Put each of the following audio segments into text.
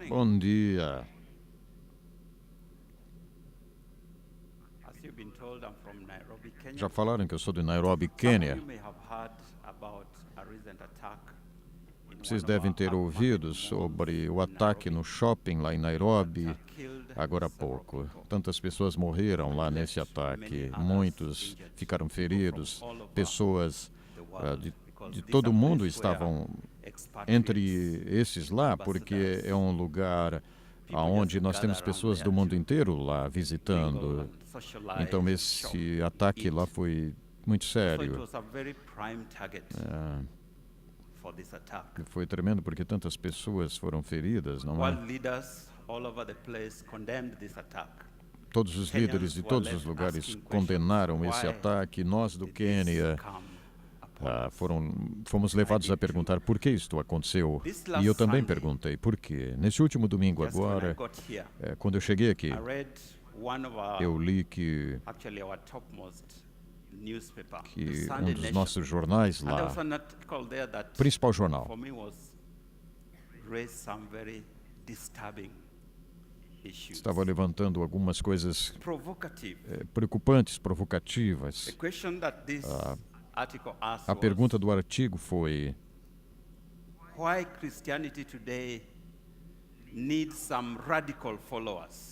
Bom dia. Já falaram que eu sou de Nairobi, Quênia. Vocês devem ter ouvido sobre o ataque no shopping lá em Nairobi, agora há pouco. Tantas pessoas morreram lá nesse ataque, muitos ficaram feridos, pessoas de todo o mundo estavam entre esses lá, porque é um lugar onde nós temos pessoas do mundo inteiro lá visitando. Então esse ataque lá foi muito sério. Foi tremendo porque tantas pessoas foram feridas, não é? Todos os líderes de todos os lugares condenaram esse ataque. Nós do Quênia fomos levados a perguntar por que isto aconteceu. E eu também perguntei por quê. Nesse último domingo agora, quando eu cheguei aqui, eu li que um dos nossos jornais lá, principal jornal, estava levantando algumas coisas preocupantes, provocativas. A pergunta do artigo foi: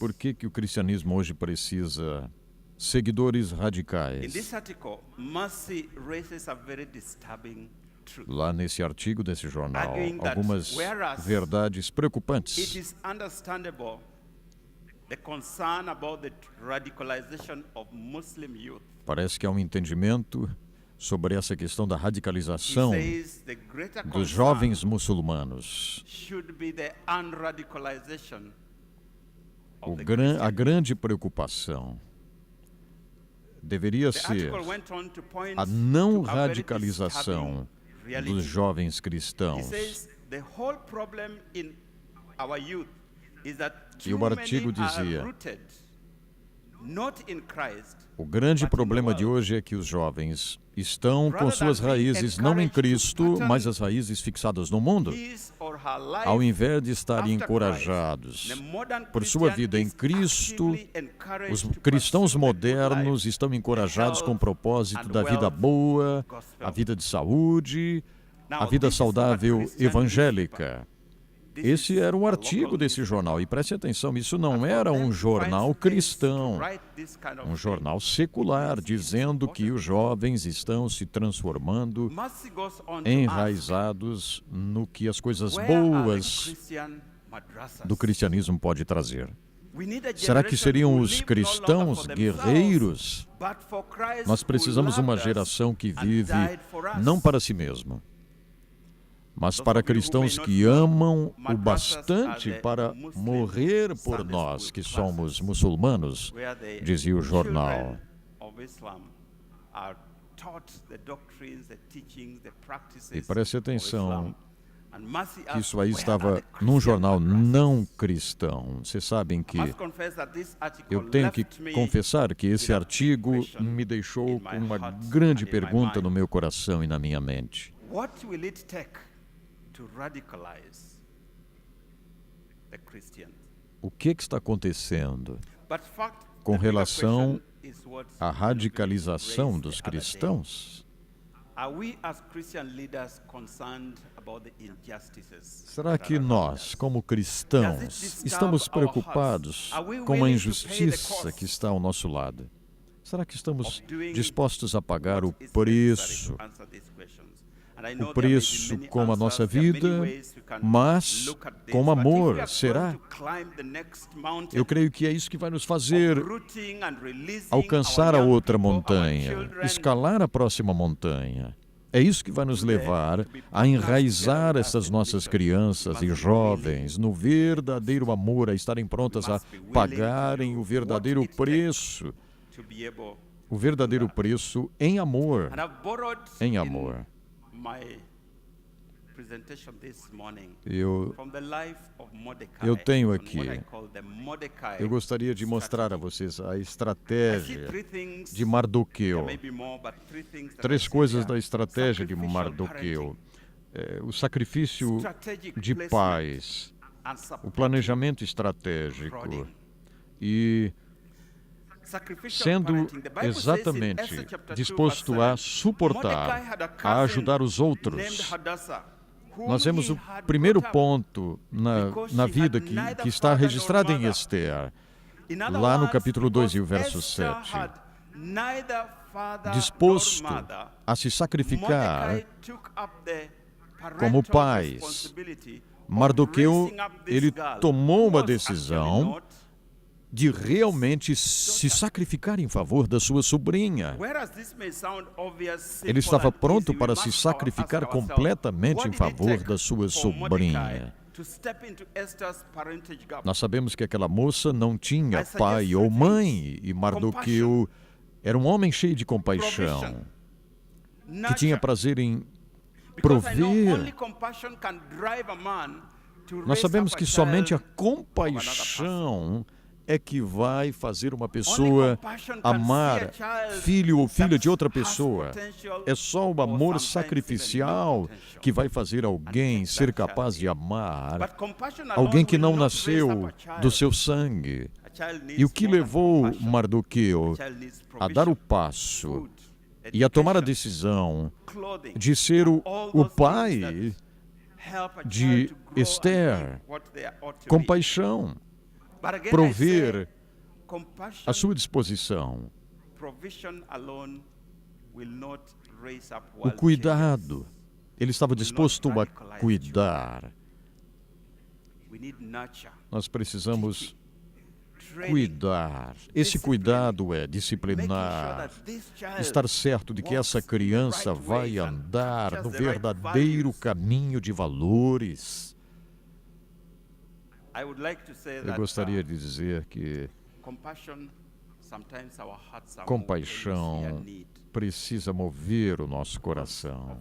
por que o cristianismo hoje precisa seguidores radicais? Lá nesse artigo desse jornal, algumas verdades preocupantes. Parece que há um entendimento sobre essa questão da radicalização dos jovens muçulmanos. A grande preocupação deveria ser a não radicalização dos jovens cristãos. E o artigo dizia: o grande problema de hoje é que os jovens estão com suas raízes não em Cristo, mas as raízes fixadas no mundo. Ao invés de estarem encorajados por sua vida em Cristo, os cristãos modernos estão encorajados com o propósito da vida boa, a vida de saúde, a vida saudável evangélica. Esse era um artigo desse jornal, e preste atenção, isso não era um jornal cristão, um jornal secular, dizendo que os jovens estão se transformando, enraizados no que as coisas boas do cristianismo pode trazer. Será que seriam os cristãos guerreiros? Nós precisamos de uma geração que vive não para si mesma, mas para cristãos que amam o bastante para morrer por nós, que somos muçulmanos, dizia o jornal. E preste atenção, isso aí estava num jornal não cristão. Vocês sabem que eu tenho que confessar que esse artigo me deixou com uma grande pergunta no meu coração e na minha mente. O que está acontecendo com relação à radicalização dos cristãos? Será que nós, como cristãos, estamos preocupados com a injustiça que está ao nosso lado? Será que estamos dispostos a pagar o preço com a nossa vida, mas com amor? Será? Eu creio que é isso que vai nos fazer alcançar a outra montanha, escalar a próxima montanha. É isso que vai nos levar a enraizar essas nossas crianças e jovens no verdadeiro amor, a estarem prontas a pagarem o verdadeiro preço em amor. Em amor. Eu tenho aqui, eu gostaria de mostrar a vocês a estratégia de Mardoqueu. 3 coisas da estratégia de Mardoqueu. O sacrifício de paz. o planejamento estratégico e sendo exatamente disposto a suportar, a ajudar os outros. Nós vemos o primeiro ponto na vida que está registrado em Esther, lá no capítulo 2 e o verso 7. Disposto a se sacrificar como pais, Mardoqueu, ele tomou uma decisão de realmente se sacrificar em favor da sua sobrinha. Ele estava pronto para se sacrificar completamente em favor da sua sobrinha. Nós sabemos que aquela moça não tinha pai ou mãe, e Mardoqueu era um homem cheio de compaixão, que tinha prazer em prover. Nós sabemos que somente a compaixão é que vai fazer uma pessoa amar filho ou filha de outra pessoa. É só o amor sacrificial que vai fazer alguém ser capaz de amar alguém que não nasceu do seu sangue. E o que levou Mardoqueu a dar o passo e a tomar a decisão de ser o pai de Esther? Compaixão. Prover à sua disposição. O cuidado. Ele estava disposto a cuidar. Nós precisamos cuidar. Esse cuidado é disciplinar, estar certo de que essa criança vai andar no verdadeiro caminho de valores. Eu gostaria de dizer que compaixão precisa mover o nosso coração.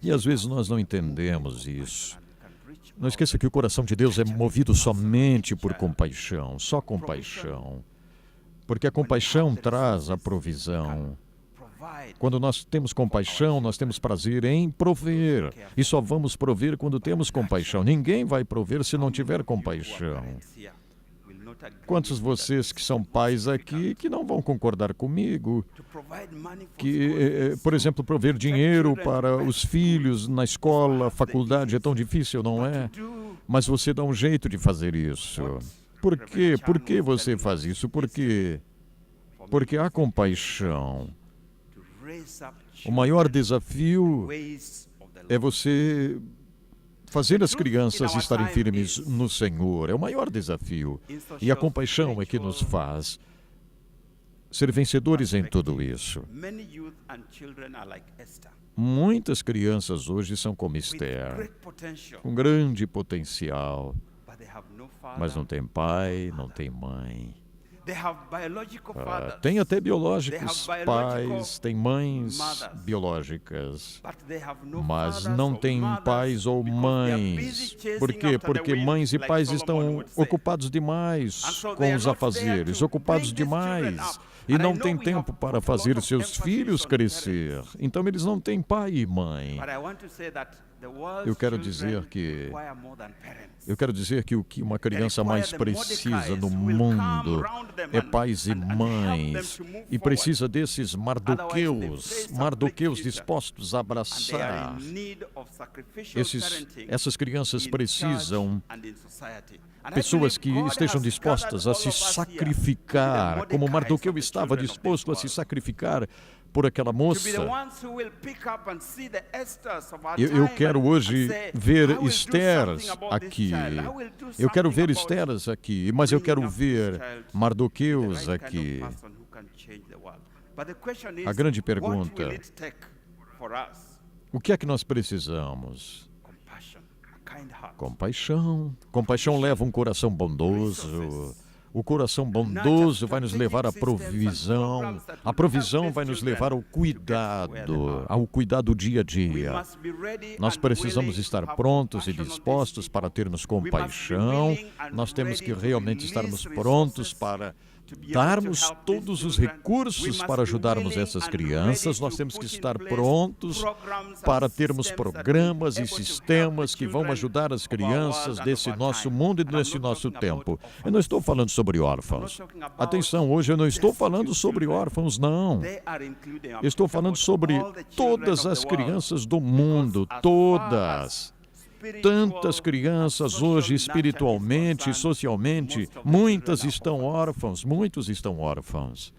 E às vezes nós não entendemos isso. Não esqueça que o coração de Deus é movido somente por compaixão, só compaixão. Porque a compaixão traz a provisão. Quando nós temos compaixão, nós temos prazer em prover. E só vamos prover quando temos compaixão. Ninguém vai prover se não tiver compaixão. Quantos de vocês que são pais aqui que não vão concordar comigo? Que, por exemplo, prover dinheiro para os filhos na escola, faculdade é tão difícil, não é? Mas você dá um jeito de fazer isso. Por quê? Por que você faz isso? Porque há compaixão. O maior desafio é você fazer as crianças estarem firmes no Senhor. É o maior desafio. E a compaixão é que nos faz ser vencedores em tudo isso. Muitas crianças hoje são como Esther, com grande potencial, mas não tem pai, não tem mãe. Tem até biológicos pais, tem mães biológicas, mas não tem pais ou mães. Por quê? Porque mães e pais estão ocupados demais com os afazeres, ocupados demais, e não têm tempo para fazer seus filhos crescer. Então eles não têm pai e mãe. Eu quero dizer que o que uma criança mais precisa no mundo é pais e mães, e precisa desses Mardoqueus dispostos a abraçar. Essas crianças precisam pessoas que estejam dispostas a se sacrificar, como Mardoqueu estava disposto a se sacrificar por aquela moça. Eu quero hoje ver Estéres aqui. Eu quero ver Estéres aqui, mas eu quero ver Mardoqueus aqui. A grande pergunta: o que é que nós precisamos? Compaixão. Compaixão leva um coração bondoso. O coração bondoso vai nos levar à provisão. A provisão vai nos levar ao cuidado dia a dia. Nós precisamos estar prontos e dispostos para termos compaixão. Nós temos que realmente estarmos prontos para darmos todos os recursos para ajudarmos essas crianças, nós temos que estar prontos para termos programas e sistemas que vão ajudar as crianças desse nosso mundo e desse nosso tempo. Eu não estou falando sobre órfãos. Atenção, hoje eu não estou falando sobre órfãos, não. Eu estou falando sobre todas as crianças do mundo, todas. Tantas crianças hoje, espiritualmente e socialmente, muitas estão órfãos, muitos estão órfãos.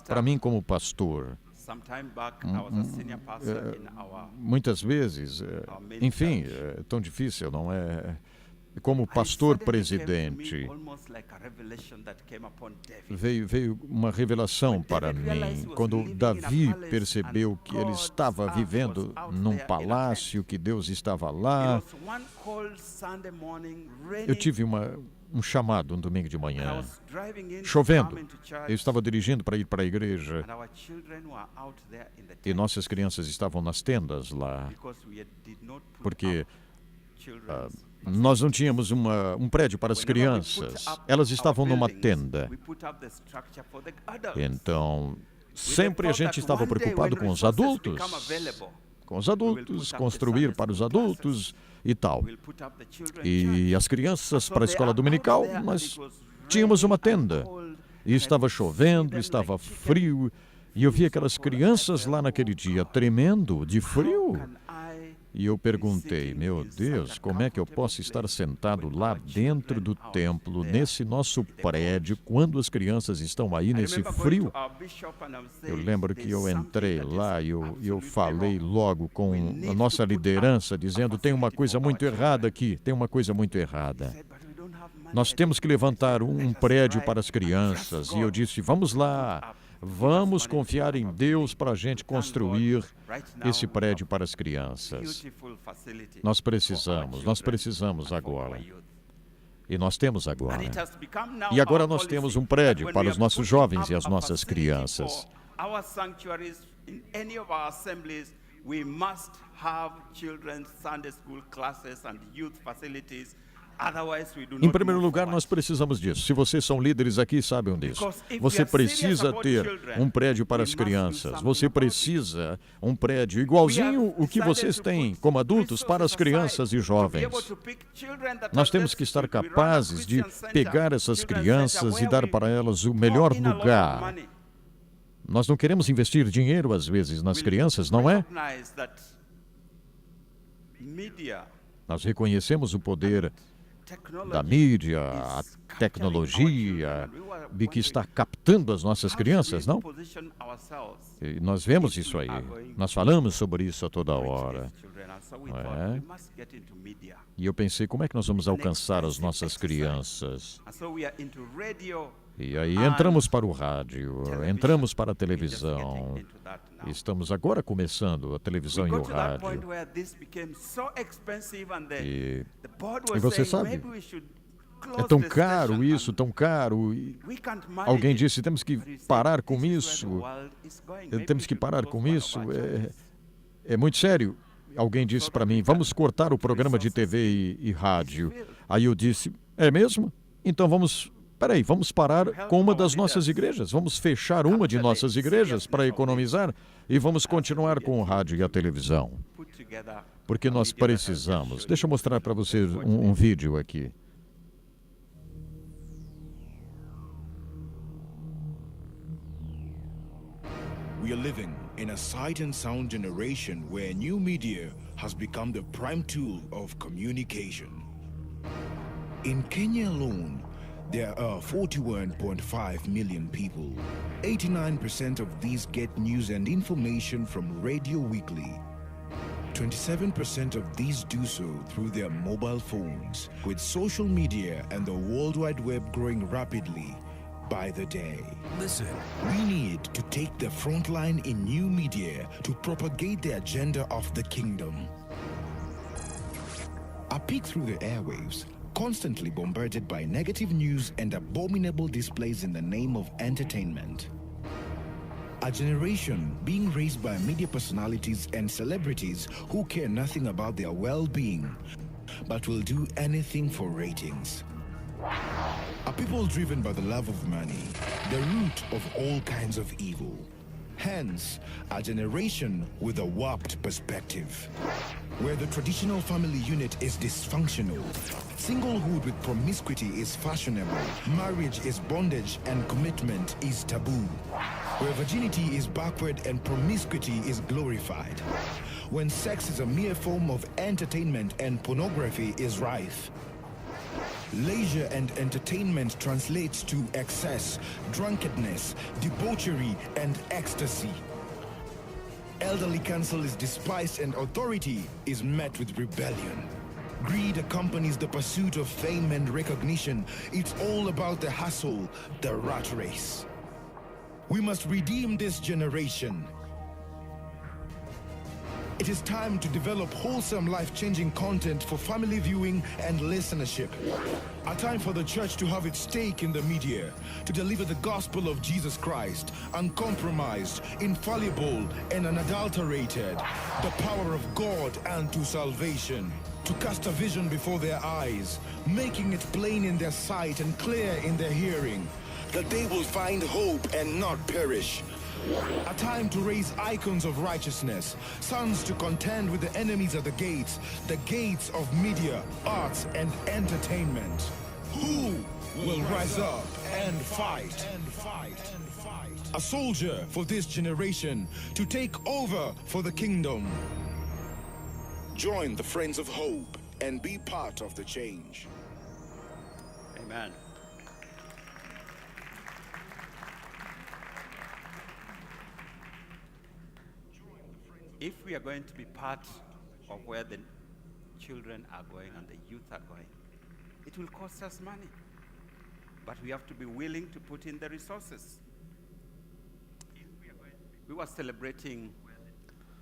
Para mim, como pastor, muitas vezes, enfim, é tão difícil, não é? Como pastor presidente, veio uma revelação para mim. Quando Davi percebeu que ele estava vivendo num palácio, que Deus estava lá, eu tive um chamado um domingo de manhã, chovendo. Eu estava dirigindo para ir para a igreja e nossas crianças estavam nas tendas lá, porque nós não tínhamos um prédio para as crianças. Elas estavam numa tenda. Então, sempre a gente estava preocupado com os adultos. Construir para os adultos e tal. E as crianças para a escola dominical, nós tínhamos uma tenda. E estava chovendo, estava frio. E eu vi aquelas crianças lá naquele dia tremendo de frio. E eu perguntei, meu Deus, como é que eu posso estar sentado lá dentro do templo, nesse nosso prédio, quando as crianças estão aí nesse frio? Eu lembro que eu entrei lá e eu falei logo com a nossa liderança, dizendo, tem uma coisa muito errada aqui, tem uma coisa muito errada. Nós temos que levantar um prédio para as crianças. E eu disse, vamos lá. Vamos confiar em Deus para a gente construir esse prédio para as crianças. Nós precisamos agora. E nós temos agora. E agora nós temos um prédio para os nossos jovens e as nossas crianças. Em primeiro lugar, nós precisamos disso. Se vocês são líderes aqui, sabem disso. Você precisa ter um prédio para as crianças. Você precisa um prédio igualzinho o que vocês têm como adultos para as crianças e jovens. Nós temos que estar capazes de pegar essas crianças e dar para elas o melhor lugar. Nós não queremos investir dinheiro, às vezes, nas crianças, não é? Nós reconhecemos o poder da mídia, a tecnologia, de que está captando as nossas crianças, não? E nós vemos isso aí. Nós falamos sobre isso a toda hora. É? E eu pensei, como é que nós vamos alcançar as nossas crianças? E aí entramos para o rádio, entramos para a televisão. Estamos agora começando a televisão e o rádio. E você sabe, é tão caro isso, tão caro. E alguém disse, temos que parar com isso. Temos que parar com isso. É muito sério. Alguém disse para mim, vamos cortar o programa de TV e rádio. Aí eu disse, é mesmo? Então vamos parar com uma das nossas igrejas. Vamos fechar uma de nossas igrejas para economizar e vamos continuar com o rádio e a televisão. Porque nós precisamos. Deixa eu mostrar para vocês um vídeo aqui. We are living in a sight and sound generation where new media has become the prime tool of communication. In Kenya alone, there are 41.5 million people. 89% of these get news and information from Radio Weekly. 27% of these do so through their mobile phones, with social media and the World Wide Web growing rapidly by the day. Listen, we need to take the front line in new media to propagate the agenda of the kingdom. A peek through the airwaves, constantly bombarded by negative news and abominable displays in the name of entertainment. A generation being raised by media personalities and celebrities who care nothing about their well-being, but will do anything for ratings. A people driven by the love of money, the root of all kinds of evil. Hence, a generation with a warped perspective. Where the traditional family unit is dysfunctional, singlehood with promiscuity is fashionable, marriage is bondage and commitment is taboo. Where virginity is backward and promiscuity is glorified. When sex is a mere form of entertainment and pornography is rife. Leisure and entertainment translates to excess, drunkenness, debauchery, and ecstasy. Elderly counsel is despised and authority is met with rebellion. Greed accompanies the pursuit of fame and recognition. It's all about the hustle, the rat race. We must redeem this generation. It is time to develop wholesome, life-changing content for family viewing and listenership. A time for the church to have its stake in the media, to deliver the gospel of Jesus Christ, uncompromised, infallible, and unadulterated, the power of God unto salvation. To cast a vision before their eyes, making it plain in their sight and clear in their hearing, that they will find hope and not perish. A time to raise icons of righteousness, sons to contend with the enemies of the gates of media, arts, and entertainment. Who will rise up and fight? A soldier for this generation to take over for the kingdom. Join the Friends of Hope and be part of the change. Amen. If we are going to be part of where the children are going and the youth are going, it will cost us money. But we have to be willing to put in the resources. We were celebrating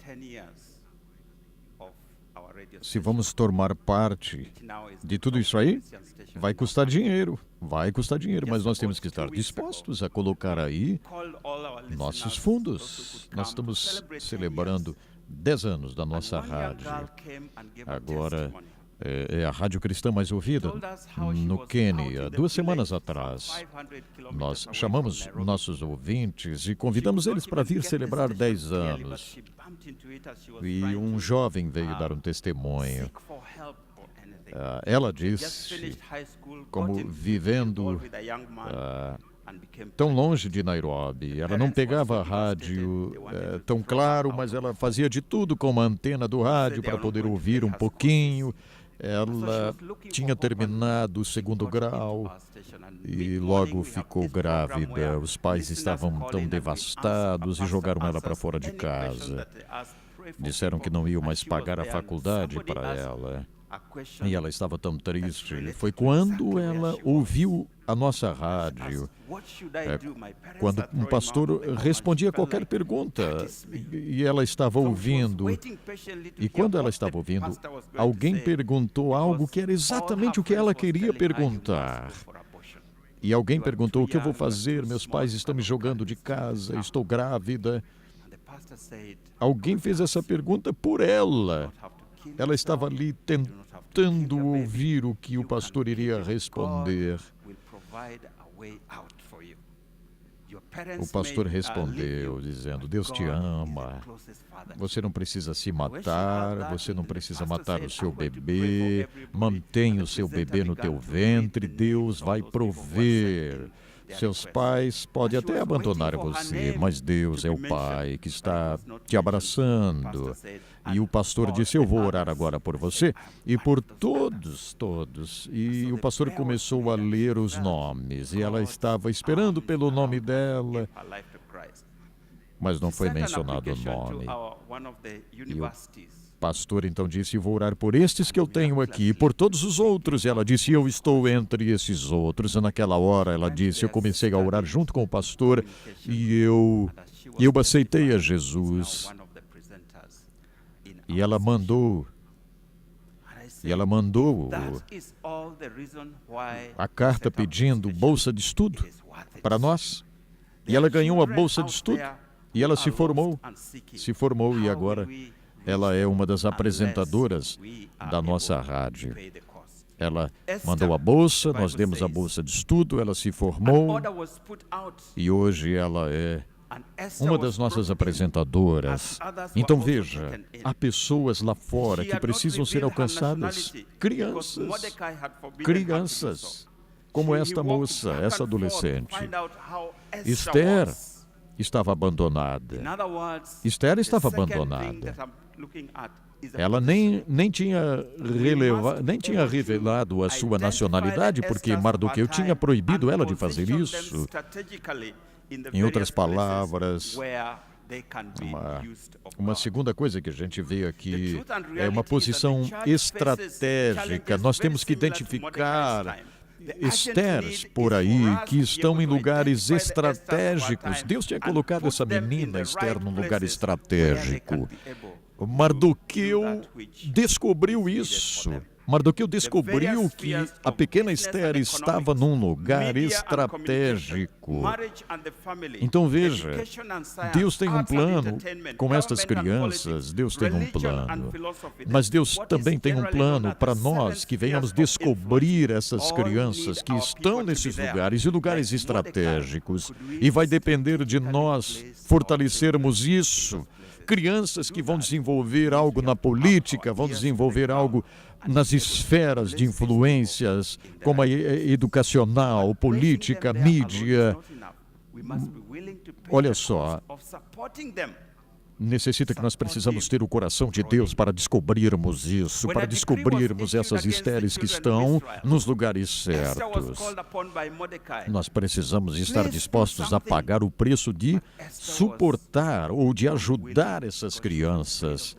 10 years of our radio Se station. vamos tomar parte de tudo isso aí, vai custar dinheiro, mas nós temos que estar dispostos a colocar aí nossos fundos. Nós estamos celebrando 10 anos da nossa rádio. Agora é a rádio cristã mais ouvida no Quênia. 2 semanas atrás, nós chamamos nossos ouvintes e convidamos eles para vir celebrar 10 anos. E um jovem veio dar um testemunho. Ela disse, como vivendo tão longe de Nairobi, ela não pegava a rádio tão claro, mas ela fazia de tudo com a antena do rádio para poder ouvir um pouquinho. Ela tinha terminado o 2º grau e logo ficou grávida. Os pais estavam tão devastados e jogaram ela para fora de casa. Disseram que não iam mais pagar a faculdade para ela. E ela estava tão triste. Foi quando ela ouviu a nossa rádio, quando um pastor respondia qualquer pergunta, e ela estava ouvindo. E quando ela estava ouvindo, alguém perguntou algo que era exatamente o que ela queria perguntar. E alguém perguntou: o que eu vou fazer? Meus pais estão me jogando de casa, estou grávida. Alguém fez essa pergunta por ela. Ela estava ali tentando ouvir o que o pastor iria responder. O pastor respondeu, dizendo: Deus te ama, você não precisa se matar, você não precisa matar o seu bebê, mantenha o seu bebê no teu ventre, Deus vai prover. Seus pais podem até abandonar você, mas Deus é o Pai que está te abraçando. E o pastor disse: eu vou orar agora por você e por todos. E o pastor começou a ler os nomes, e ela estava esperando pelo nome dela, mas não foi mencionado o nome. E o pastor então disse: vou orar por estes que eu tenho aqui e por todos os outros. E ela disse: eu estou entre esses outros. E naquela hora ela disse: eu comecei a orar junto com o pastor e eu aceitei a Jesus. E ela mandou a carta pedindo bolsa de estudo para nós. E ela ganhou a bolsa de estudo e ela se formou e agora ela é uma das apresentadoras da nossa rádio. Ela mandou a bolsa, nós demos a bolsa de estudo, ela se formou e hoje ela é uma das nossas apresentadoras. Então veja, há pessoas lá fora que precisam ser alcançadas. Crianças, como esta moça, essa adolescente. Esther estava abandonada. Esther estava abandonada. Ela nem tinha revelado a sua nacionalidade, porque Mardoqueu tinha proibido ela de fazer isso. Em outras palavras, uma segunda coisa que a gente vê aqui é uma posição estratégica. Nós temos que identificar Estéres por aí que estão em lugares estratégicos. Deus tinha colocado essa menina, Esther, num lugar estratégico. Mardoqueu descobriu isso. Mardoqueu descobriu que a pequena Esther estava num lugar estratégico. Então veja, Deus tem um plano com estas crianças, Deus tem um plano. Mas Deus também tem um plano para nós que venhamos descobrir essas crianças que estão nesses lugares e lugares estratégicos. E vai depender de nós fortalecermos isso. Crianças que vão desenvolver algo na política, vão desenvolver algo nas esferas de influências, como a educacional, política, mídia. Olha só, necessita que nós precisamos ter o coração de Deus para descobrirmos isso, para descobrirmos essas Estéres que estão nos lugares certos. Nós precisamos estar dispostos a pagar o preço de suportar ou de ajudar essas crianças.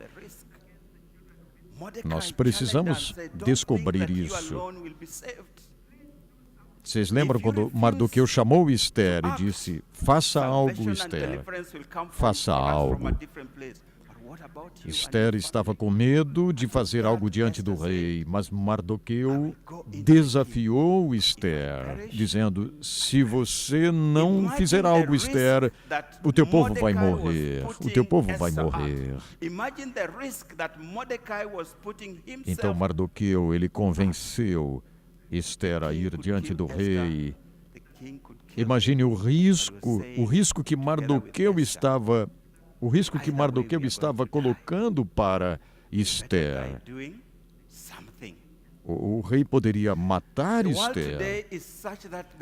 Nós precisamos descobrir isso. Vocês lembram quando Mardoqueu chamou Esther e disse: faça algo, Esther, faça algo. Esther estava com medo de fazer algo diante do rei, mas Mardoqueu desafiou Esther, dizendo: se você não fizer algo, Esther, o teu povo vai morrer, o teu povo vai morrer. Então Mardoqueu, ele convenceu Esther a ir diante do rei. Imagine o risco que Mardoqueu estava colocando para Esther. O rei poderia matar Esther,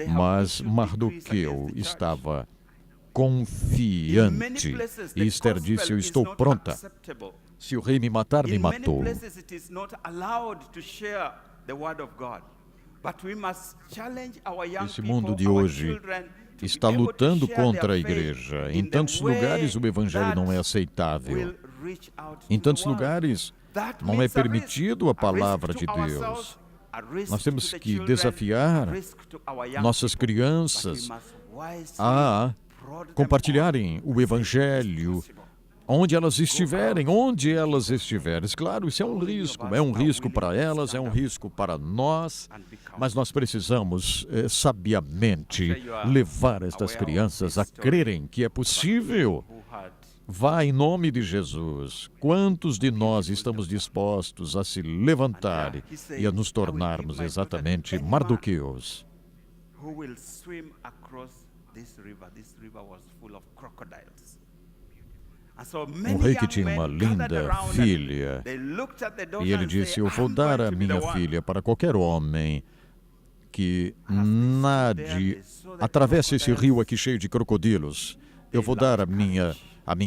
mas Mardoqueu estava confiante. E Esther disse: eu estou pronta. Se o rei me matar, me matou. Esse mundo de hoje está lutando contra a igreja. Em tantos lugares o evangelho não é aceitável. Em tantos lugares não é permitido a palavra de Deus. Nós temos que desafiar nossas crianças a compartilharem o evangelho onde elas estiverem. Claro, isso é um risco para elas, é um risco para nós, mas nós precisamos sabiamente levar estas crianças a crerem que é possível. Vá em nome de Jesus. Quantos de nós estamos dispostos a se levantar e a nos tornarmos exatamente Mardoqueus? Um rei que tinha uma linda filha, e ele disse: eu vou dar a minha filha para qualquer homem que nade, atravesse esse rio aqui cheio de crocodilos. Eu vou dar a minha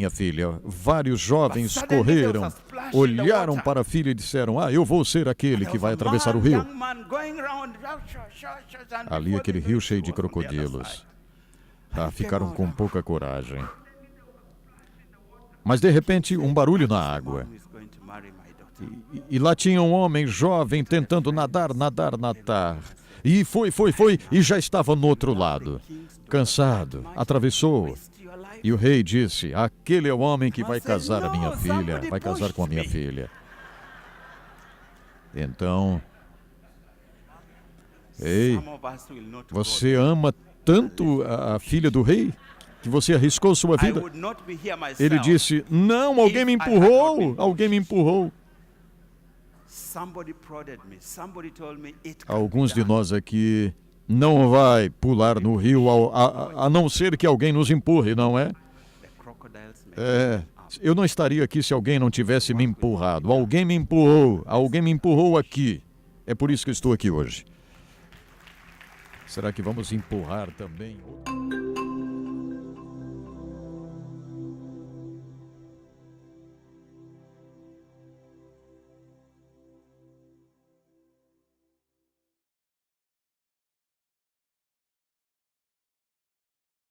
filha. Vários jovens correram, olharam para a filha e disseram: eu vou ser aquele que vai atravessar o rio. Ali, aquele rio cheio de crocodilos. Ficaram com pouca coragem. Mas, de repente, um barulho na água. E lá tinha um homem jovem tentando nadar. E foi, e já estava no outro lado. Cansado, atravessou. E o rei disse: aquele é o homem que vai casar a minha filha, vai casar com a minha filha. Então, ei, você ama tanto a filha do rei que você arriscou sua vida? Ele disse: não, alguém me empurrou. Somebody prodded me. Somebody told me it can Alguns be de done. nós aqui não vai pular no rio a não ser que alguém nos empurre, não é? The crocodiles may É, come up. eu não estaria aqui se alguém não tivesse me empurrado. Alguém me empurrou aqui. É por isso que eu estou aqui hoje. Será que vamos empurrar também?